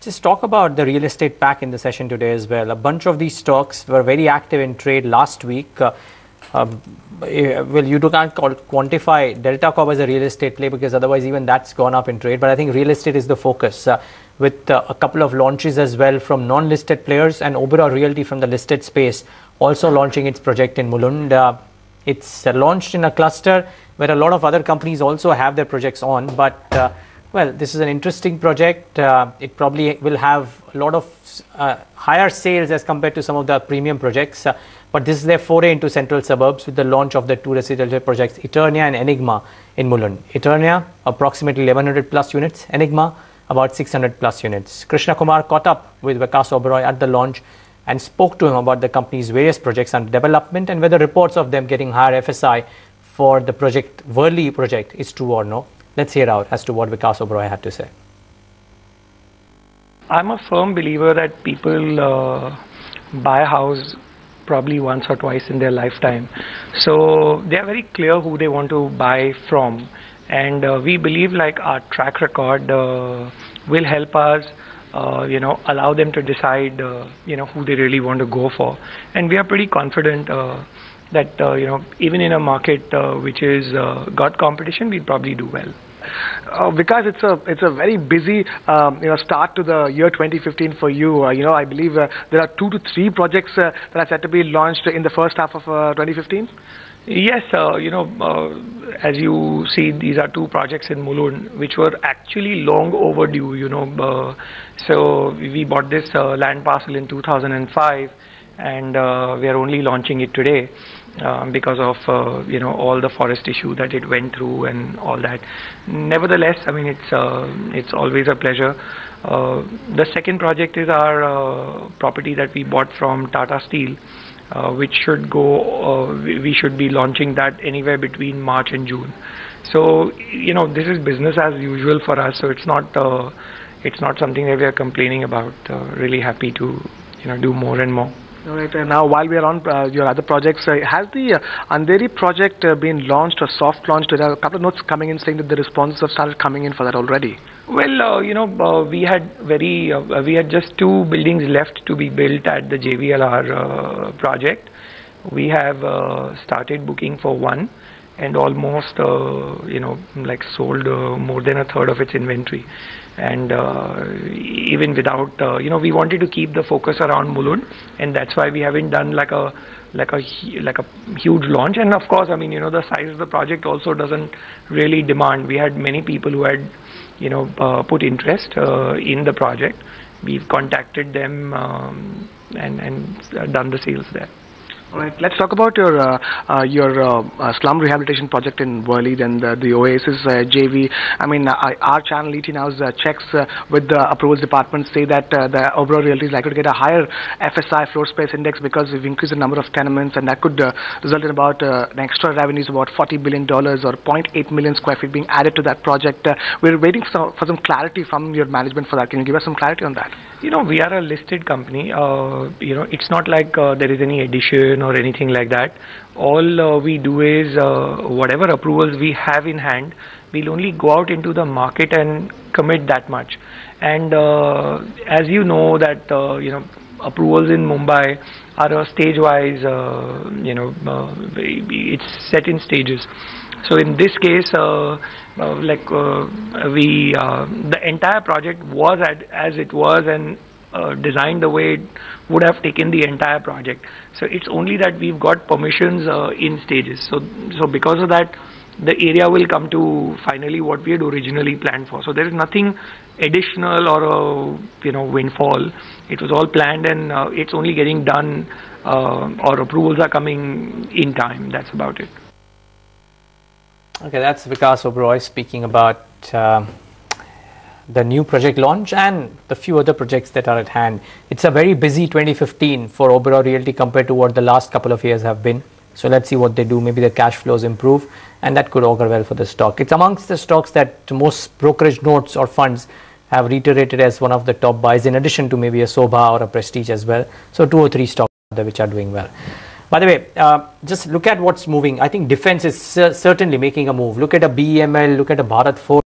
Just talk about the real estate pack in the session today as well. A bunch of these stocks were very active in trade last week. Well, you can't quantify Delta Corp as a real estate play because otherwise even that's gone up in trade. But I think real estate is the focus with a couple of launches as well from non-listed players and Oberoi Realty from the listed space also launching its project in Mulund. It's launched in a cluster where a lot of other companies also have their projects on. But well, this is an interesting project. It probably will have a lot of higher sales as compared to some of the premium projects. But this is their foray into central suburbs with the launch of the two residential projects, Eternia and Enigma in Mulund. Eternia, approximately 1100 plus units. Enigma, about 600 plus units. Krishna Kumar caught up with Vikas Oberoi at the launch and spoke to him about the company's various projects under development and whether reports of them getting higher FSI for the project, Worli project, is true or no. Let's hear out as to what Vikas Oberoi had to say. I'm a firm believer that people buy a house probably once or twice in their lifetime. So they are very clear who they want to buy from. And we believe like our track record will help us, allow them to decide, who they really want to go for. And we are pretty confident that even in a market which is got competition, we'll probably do well. Because it's a very busy start to the year 2015 for you. I believe there are 2 to 3 projects that are set to be launched in the first half of 2015. Yes, as you see, these are 2 projects in Mulund which were actually long overdue. So we bought this land parcel in 2005. And we are only launching it today because of all the forest issue that it went through and all that. Nevertheless, I mean it's always a pleasure. The second project is our property that we bought from Tata Steel, which should go. We should be launching that anywhere between March and June. So this is business as usual for us. So it's not something that we are complaining about. Really happy to do more and more. All right, and now while we are on your other projects, has the Andheri project been launched or soft launched? There are a couple of notes coming in saying that the responses have started coming in for that already. Well, we had just 2 buildings left to be built at the JVLR project. We have started booking for 1 and almost sold more than a third of its inventory. And even without we wanted to keep the focus around Mulund, and that's why we haven't done like a huge launch. And of course, I mean the size of the project also doesn't really demand. We had many people who had put interest in the project. We've contacted them and done the sales there. All right, let's talk about your slum rehabilitation project in Worli, then the Oasis JV. I mean, our channel ET Now's checks with the approvals department say that the Oberoi Realty is likely to get a higher FSI floor space index because we've increased the number of tenements, and that could result in about an extra revenues of about $40 billion or 0.8 million square feet being added to that project. We're waiting for some clarity from your management for that. Can you give us some clarity on that? We are a listed company. It's not like there is any addition or anything like that. All we do is whatever approvals we have in hand, we'll only go out into the market and commit that much. And as you know that approvals in Mumbai are stage-wise. It's set in stages. So in this case, the entire project was as it was and designed the way it would have taken the entire project. So it's only that we've got permissions in stages. So because of that, the area will come to finally what we had originally planned for. So there is nothing additional or windfall. It was all planned, and it's only getting done, or approvals are coming in time. That's about it. Okay, that's Vikas Oberoi speaking about the new project launch and the few other projects that are at hand. It's a very busy 2015 for Oberoi Realty compared to what the last couple of years have been. So let's see what they do. Maybe the cash flows improve, and that could augur well for the stock. It's amongst the stocks that most brokerage notes or funds have reiterated as one of the top buys, in addition to maybe a Sobha or a Prestige as well. So 2 or 3 stocks there which are doing well. By the way, just look at what's moving. I think defense is certainly making a move. Look at a BEML, look at a Bharat Forge.